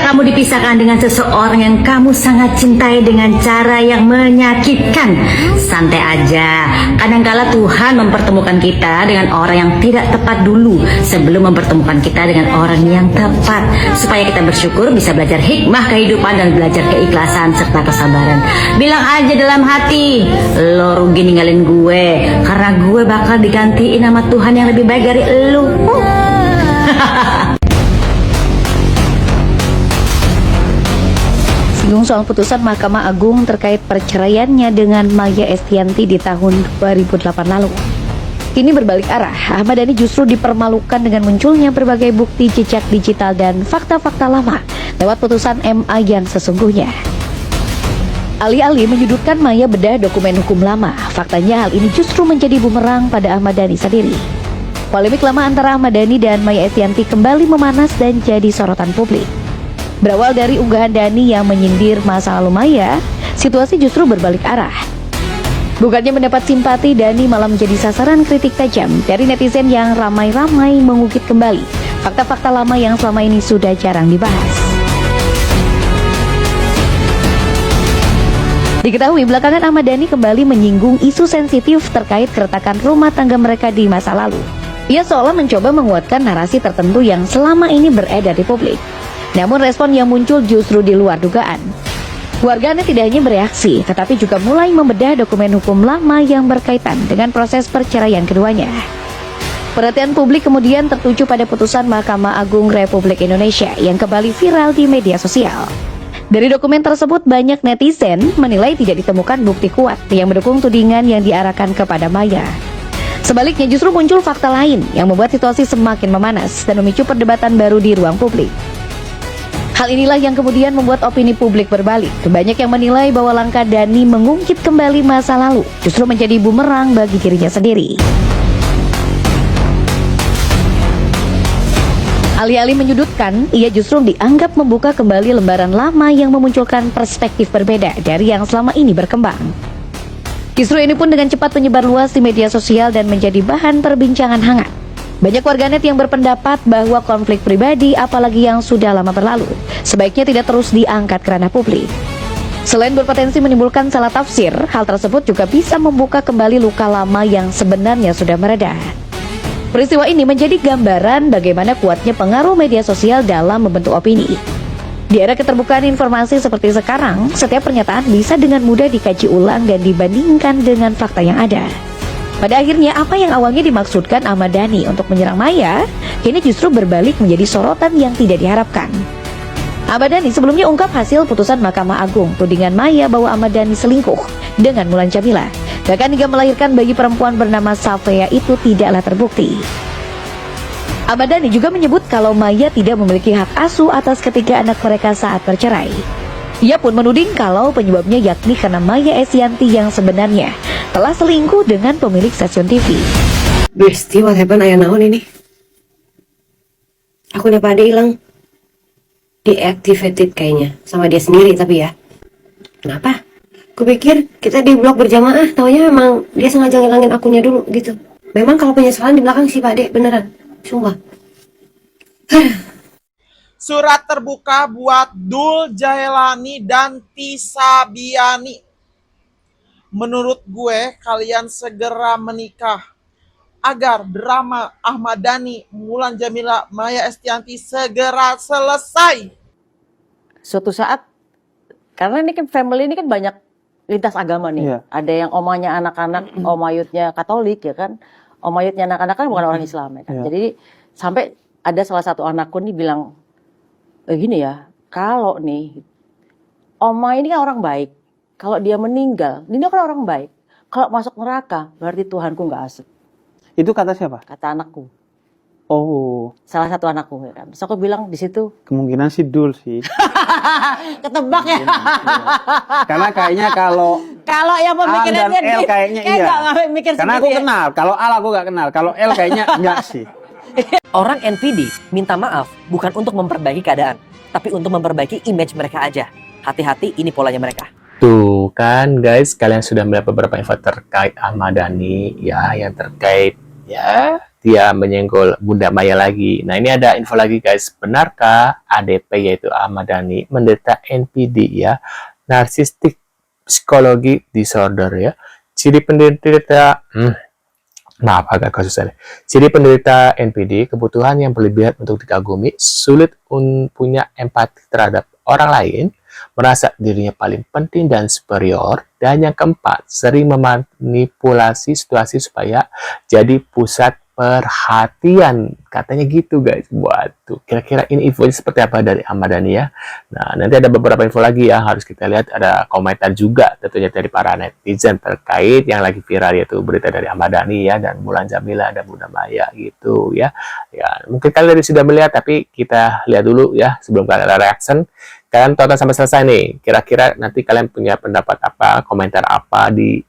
kamu dipisahkan dengan seseorang yang kamu sangat cintai dengan cara yang menyakitkan, santai aja. Kadangkala Tuhan mempertemukan kita dengan orang yang tidak tepat dulu sebelum mempertemukan kita dengan orang yang tepat, supaya kita bersyukur, bisa belajar hikmah kehidupan dan belajar keikhlasan serta kesabaran. Bilang aja dalam hati, lo rugi ninggalin gue, karena gue bakal digantiin sama Tuhan yang lebih baik dari lo. Singgung soal putusan Mahkamah Agung terkait perceraiannya dengan Maya Estianty di tahun 2008 lalu. Kini berbalik arah, Ahmad Dhani justru dipermalukan dengan munculnya berbagai bukti jejak digital dan fakta-fakta lama lewat putusan MA yang sesungguhnya. Alih-alih menyudutkan Maya bedah dokumen hukum lama, faktanya hal ini justru menjadi bumerang pada Ahmad Dhani sendiri. Polemik lama antara Ahmad Dhani dan Maya Estianty kembali memanas dan jadi sorotan publik. Berawal dari unggahan Dhani yang menyindir masa lalu Maya, situasi justru berbalik arah. Bukannya mendapat simpati, Dhani malah menjadi sasaran kritik tajam dari netizen yang ramai-ramai mengukit kembali fakta-fakta lama yang selama ini sudah jarang dibahas. Diketahui belakangan Ahmad Dhani kembali menyinggung isu sensitif terkait keretakan rumah tangga mereka di masa lalu. Ia seolah mencoba menguatkan narasi tertentu yang selama ini beredar di publik. Namun respon yang muncul justru di luar dugaan. Warganet tidak hanya bereaksi, tetapi juga mulai membedah dokumen hukum lama yang berkaitan dengan proses perceraian keduanya. Perhatian publik kemudian tertuju pada putusan Mahkamah Agung Republik Indonesia yang kembali viral di media sosial. Dari dokumen tersebut, banyak netizen menilai tidak ditemukan bukti kuat yang mendukung tudingan yang diarahkan kepada Maya. Sebaliknya justru muncul fakta lain yang membuat situasi semakin memanas dan memicu perdebatan baru di ruang publik. Hal inilah yang kemudian membuat opini publik berbalik. Banyak yang menilai bahwa langkah Dhani mengungkit kembali masa lalu justru menjadi bumerang bagi dirinya sendiri. Alih-alih menyudutkan, ia justru dianggap membuka kembali lembaran lama yang memunculkan perspektif berbeda dari yang selama ini berkembang. Kisru ini pun dengan cepat menyebar luas di media sosial dan menjadi bahan perbincangan hangat. Banyak warganet yang berpendapat bahwa konflik pribadi, apalagi yang sudah lama berlalu, sebaiknya tidak terus diangkat ke ranah publik. Selain berpotensi menimbulkan salah tafsir, hal tersebut juga bisa membuka kembali luka lama yang sebenarnya sudah mereda. Peristiwa ini menjadi gambaran bagaimana kuatnya pengaruh media sosial dalam membentuk opini. Di era keterbukaan informasi seperti sekarang, setiap pernyataan bisa dengan mudah dikaji ulang dan dibandingkan dengan fakta yang ada. Pada akhirnya, apa yang awalnya dimaksudkan Ahmad Dhani untuk menyerang Maya, kini justru berbalik menjadi sorotan yang tidak diharapkan. Ahmad Dhani sebelumnya ungkap hasil putusan Mahkamah Agung, tudingan Maya bahwa Ahmad Dhani selingkuh dengan Mulan Jamila, bahkan hingga melahirkan bayi perempuan bernama Safea itu tidaklah terbukti. Ahmad Dhani juga menyebut kalau Maya tidak memiliki hak asuh atas ketiga anak mereka saat bercerai. Ia pun menuding kalau penyebabnya yakni karena Maya Estianty yang sebenarnya telah selingkuh dengan pemilik stasiun TV. Besti, what happened? Ayah naon ini? Aku udah pada hilang. Deactivated kayaknya. Sama dia sendiri tapi ya. Kenapa? Kupikir kita di blok berjamaah. Taunya memang dia sengaja ngilangin akunnya dulu gitu. Memang kalau penyesalan di belakang sih Pak Dek, beneran. Sumpah. Surat terbuka buat Dul Jailani dan Tisa Biani. Menurut gue, kalian segera menikah agar drama Ahmad Dhani, Mulan Jamila, Maya Estianty segera selesai. Suatu saat, karena ini kan family ini kan banyak lintas agama nih. Iya. Ada yang omanya anak-anak, omayutnya Katolik ya kan. Omayutnya anak-anak kan bukan orang Islam ya kan. Iya. Jadi sampai ada salah satu anakku nih bilang, gini ya, kalau nih oma ini kan orang baik. Kalau dia meninggal, dia kan orang baik. Kalau masuk neraka, berarti Tuhanku nggak asik. Itu kata siapa? Kata anakku, Oh, salah satu anakku ya kan. Terus aku bilang di situ, kemungkinan sih Dul sih. ketebak ya. Karena kayaknya kalau Kalau yang A pemikirannya dan L kayaknya iya. nggak mikir Karena segitu aku ya. kenal. Kalau Al aku nggak kenal. Kalau L kayaknya enggak sih. Orang NPD minta maaf bukan untuk memperbaiki keadaan, tapi untuk memperbaiki image mereka aja. Hati-hati, ini polanya mereka. Tuh kan guys, kalian sudah melihat beberapa info terkait Ahmad Dhani ya, yang terkait ya dia menyenggol Bunda Maya lagi. Nah, ini ada info lagi guys. Benarkah ADP yaitu Ahmad Dhani menderita NPD ya? Narcissistic Psychology Disorder ya. Ciri penderita maaf agak kasusnya. Ciri penderita NPD, kebutuhan yang berlebihan untuk dikagumi, sulit punya empati terhadap orang lain, merasa dirinya paling penting dan superior, dan yang keempat, sering memanipulasi situasi supaya jadi pusat perhatian. Katanya gitu guys. Waduh, kira-kira ini infonya seperti apa dari Ahmad Dhani ya. Nah, nanti ada beberapa info lagi ya, harus kita lihat. Ada komentar juga tentunya dari para netizen terkait yang lagi viral, yaitu berita dari Ahmad Dhani ya, dan Mulan Jamila dan Bunda Maya gitu ya. Ya, mungkin kalian sudah melihat, tapi kita lihat dulu ya sebelum kalian reaction. Kalian tonton sampai selesai nih. Kira-kira nanti kalian punya pendapat apa, komentar apa di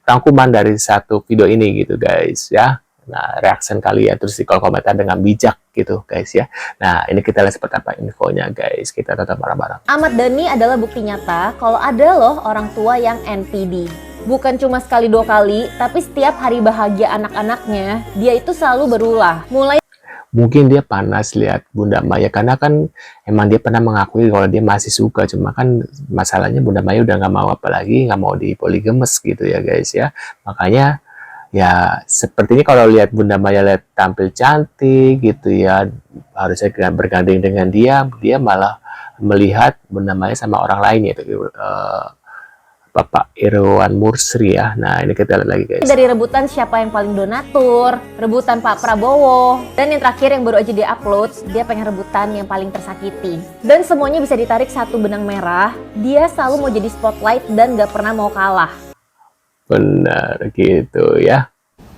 rangkuman dari satu video ini gitu guys ya. Nah, reaction kalian terus di kolom komentar dengan bijak gitu guys ya. Nah, ini kita lihat seperti apa infonya guys. Kita tonton bareng-bareng. Ahmad Dhani adalah bukti nyata kalau ada loh orang tua yang NPD. Bukan cuma sekali dua kali, tapi setiap hari bahagia anak-anaknya, dia itu selalu berulah. Mulai Mungkin dia panas lihat Bunda Maya karena kan emang dia pernah mengakui kalau dia masih suka, cuma kan masalahnya Bunda Maya udah nggak mau, apalagi nggak mau dipoligemes gitu ya guys ya. Makanya ya sepertinya kalau lihat Bunda Maya lihat tampil cantik gitu ya, harusnya bergandeng dengan dia malah melihat Bunda Maya sama orang lain, yaitu Bapak Irwan Mursri ya. Nah, ini kita lihat lagi guys. dari rebutan siapa yang paling donatur, rebutan Pak Prabowo, dan yang terakhir yang baru aja dia-upload, dia pengen rebutan yang paling tersakiti. Dan semuanya bisa ditarik satu benang merah, dia selalu mau jadi spotlight dan gak pernah mau kalah. Benar gitu ya.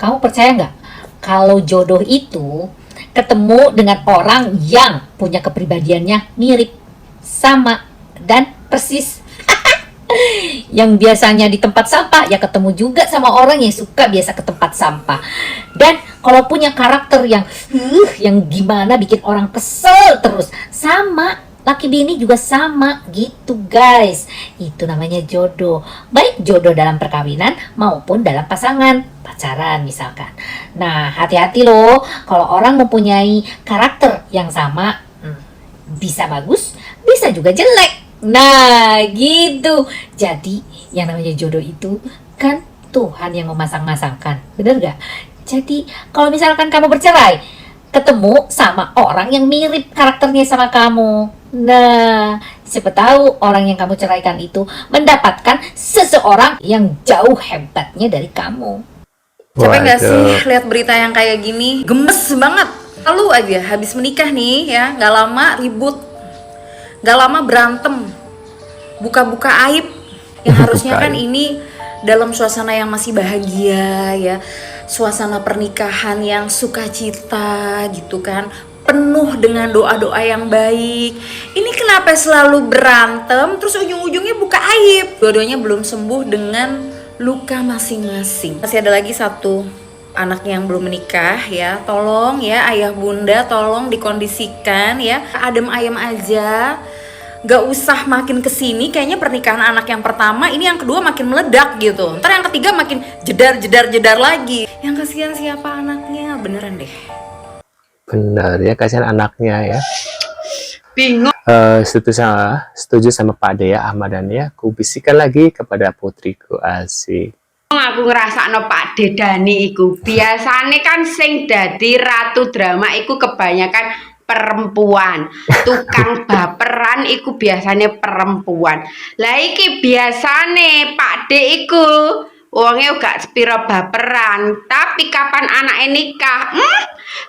Kamu percaya nggak kalau jodoh itu ketemu dengan orang yang punya kepribadiannya mirip, sama, dan persis? Yang biasanya di tempat sampah ya ketemu juga sama orang yang suka biasa ke tempat sampah. Dan kalau punya karakter yang gimana bikin orang kesel terus, sama laki bini juga sama gitu guys. Itu namanya jodoh. Baik jodoh dalam perkawinan maupun dalam pasangan, pacaran misalkan. Nah, hati-hati loh kalau orang mempunyai karakter yang sama, bisa bagus, bisa juga jelek. Nah, gitu. Jadi, yang namanya jodoh itu kan Tuhan yang memasang-masangkan. Bener gak? Jadi, kalau misalkan kamu bercerai, ketemu sama orang yang mirip karakternya sama kamu. Nah, siapa tahu orang yang kamu ceraikan itu mendapatkan seseorang yang jauh hebatnya dari kamu. Capek gak sih lihat berita yang kayak gini? Gemes banget. Lalu aja habis menikah nih ya, gak lama ribut, gak lama berantem, buka-buka aib. Yang harusnya kan ini dalam suasana yang masih bahagia ya, suasana pernikahan yang sukacita gitu kan, penuh dengan doa-doa yang baik. Ini kenapa selalu berantem terus ujung-ujungnya buka aib? Dua-duanya belum sembuh dengan luka masing-masing. Masih ada lagi satu anak yang belum menikah ya, tolong ya ayah bunda, tolong dikondisikan ya, adem ayem aja, gak usah makin kesini kayaknya pernikahan anak yang pertama ini yang kedua makin meledak gitu, ntar yang ketiga makin jedar lagi. Yang kasihan siapa? Anaknya, beneran deh. Benar ya, kasihan anaknya ya. Bingung. Setuju sama Pak Dea Ahmad Dhani ya. Ku bisikan lagi kepada putriku, asik. Aku ngerasakno Pak Dhani iku biasane kan sing dadi ratu drama iku kebanyakan perempuan, tukang baperan iku biasanya perempuan. Lah iki biasane Pak D iku wonge gak sepiro baperan, tapi kapan anake nikah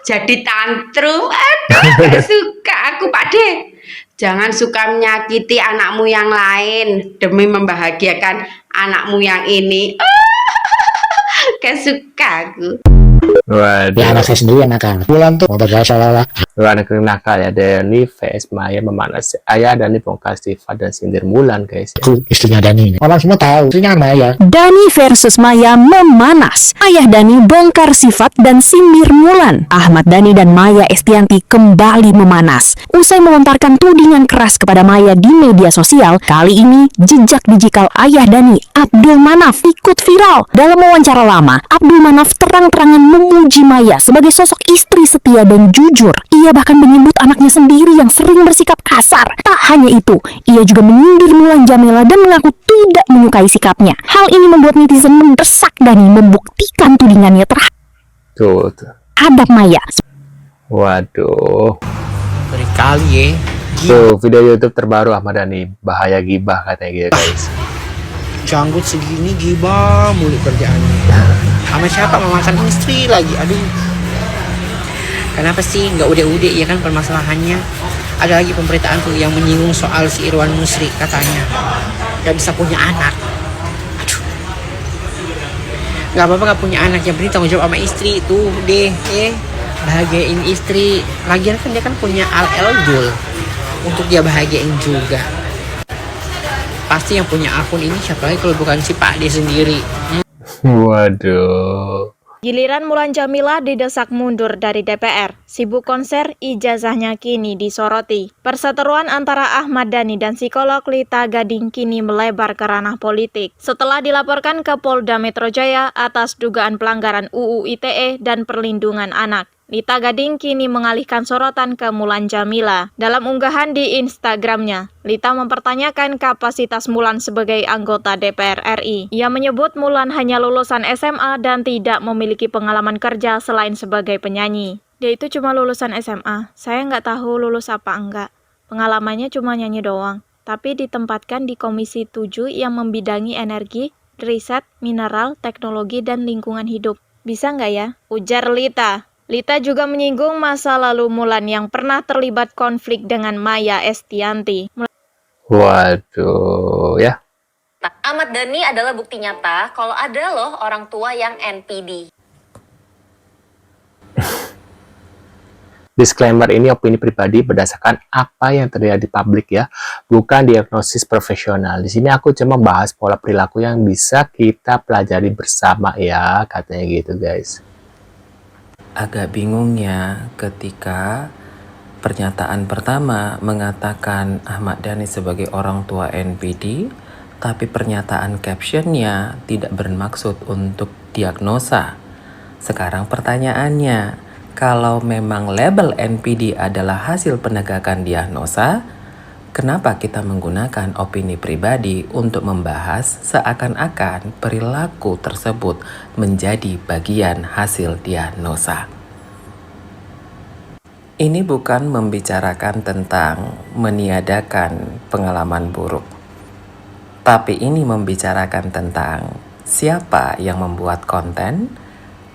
jadi tantrum. Aduh, gak suka aku Pak D. Jangan suka menyakiti anakmu yang lain demi membahagiakan anakmu yang ini. Gak suka aku. Waduh. Ya anak saya sendiri yang nakal. Bulan tuh mau berasa lala. Anak nakal ya, Dhani vs Maya memanas ayah, Dhani bongkar sifat dan sindir Mulan guys ya. Aku istrinya Dhani. Orang semua tahu istrinya Maya. Dhani versus Maya memanas. Ayah Dhani bongkar sifat dan sindir Mulan. Ahmad Dhani dan Maya Estianty kembali memanas. Usai melontarkan tudingan keras kepada Maya di media sosial, kali ini jejak digital ayah Dhani, Abdul Manaf, ikut viral. Dalam wawancara lama, Abdul Manaf terang-terangan memuji memuji Maya sebagai sosok istri setia dan jujur. Ia bahkan menyebut anaknya sendiri yang sering bersikap kasar. Tak hanya itu, ia juga menyindir Mulan Jameela dan mengaku tidak menyukai sikapnya. Hal ini membuat netizen mendesak Dhani membuktikan tudingannya terhadap Maya. Waduh. Berkali ya. Tuh, video YouTube terbaru Ahmad Dhani, bahaya gibah katanya gitu guys. Janggut segini gibah mulu kerjaannya. Sama siapa memakan istri lagi, aduh. Kenapa sih nggak udah-udah ya kan permasalahannya? Ada lagi pemberitaan tuh yang menyinggung soal si Irwan Musri katanya nggak bisa punya anak. Aduh. Nggak apa-apa nggak punya anak, yang penting tanggung jawab sama istri tuh deh. Bahagiain istri. Lagian kan dia kan punya Al-Eldul untuk dia bahagiain juga. Pasti yang punya akun ini siapa lagi kalau bukan si Pak D sendiri. Waduh. Giliran Mulan Jameela didesak mundur dari DPR. Sibuk konser, ijazahnya kini disoroti. Perseteruan antara Ahmad Dhani dan psikolog Lita Gading kini melebar ke ranah politik. Setelah dilaporkan ke Polda Metro Jaya atas dugaan pelanggaran UU ITE dan perlindungan anak, Lita Gading kini mengalihkan sorotan ke Mulan Jameela. Dalam unggahan di Instagramnya, Lita mempertanyakan kapasitas Mulan sebagai anggota DPR RI. Ia menyebut Mulan hanya lulusan SMA dan tidak memiliki pengalaman kerja selain sebagai penyanyi. Dia itu cuma lulusan SMA, saya nggak tahu lulus apa enggak. Pengalamannya cuma nyanyi doang, tapi ditempatkan di Komisi 7 yang membidangi energi, riset, mineral, teknologi, dan lingkungan hidup. Bisa nggak ya? Ujar Lita. Lita juga menyinggung masa lalu Mulan yang pernah terlibat konflik dengan Maya Estianty. Waduh, ya. Ahmad Dhani adalah bukti nyata kalau ada loh orang tua yang NPD. Disclaimer, ini opini pribadi berdasarkan apa yang terlihat di publik ya, bukan diagnosis profesional. Di sini aku cuma bahas pola perilaku yang bisa kita pelajari bersama ya, katanya gitu guys. Agak bingungnya ketika pernyataan pertama mengatakan Ahmad Dhani sebagai orang tua NPD, tapi pernyataan captionnya tidak bermaksud untuk diagnosa. Sekarang pertanyaannya, kalau memang label NPD adalah hasil penegakan diagnosa, kenapa kita menggunakan opini pribadi untuk membahas seakan-akan perilaku tersebut menjadi bagian hasil diagnosa? Ini bukan membicarakan tentang meniadakan pengalaman buruk, tapi ini membicarakan tentang siapa yang membuat konten,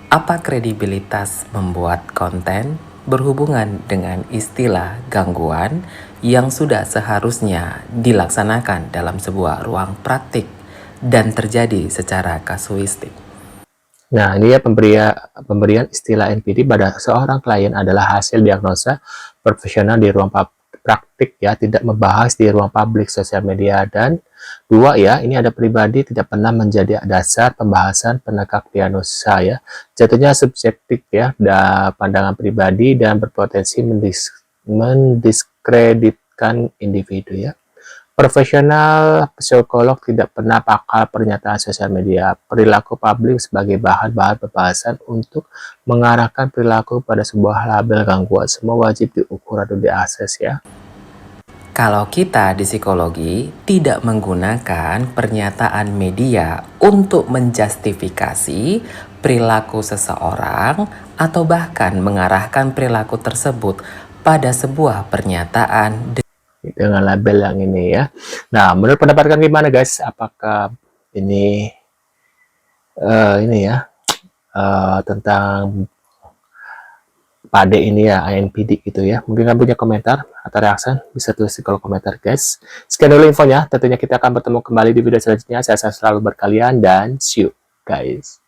apa kredibilitas membuat konten berhubungan dengan istilah gangguan yang sudah seharusnya dilaksanakan dalam sebuah ruang praktik dan terjadi secara kasuistik. Nah, ini ya pemberian istilah NPD pada seorang klien adalah hasil diagnosa profesional di ruang praktik ya, tidak membahas di ruang publik sosial media. Dan dua ya, ini ada pribadi tidak pernah menjadi dasar pembahasan penegak diagnosa ya. Jatuhnya subjektif ya, pandangan pribadi dan berpotensi mendiskreditkan individu ya. Profesional psikolog tidak pernah pakal pernyataan sosial media, perilaku publik sebagai bahan pembahasan untuk mengarahkan perilaku pada sebuah label gangguan. Semua wajib diukur atau diakses ya. Kalau kita di psikologi tidak menggunakan pernyataan media untuk menjustifikasi perilaku seseorang atau bahkan mengarahkan perilaku tersebut pada sebuah pernyataan dengan label yang ini ya. Nah, menurut pendapat kalian gimana guys? Apakah ini tentang Pade ini ya, NPD gitu ya. Mungkin kalian punya komentar atau reaksi, bisa tulis di kolom komentar guys. Sekian dulu infonya, tentunya kita akan bertemu kembali di video selanjutnya. Saya selalu berkalian dan see you guys.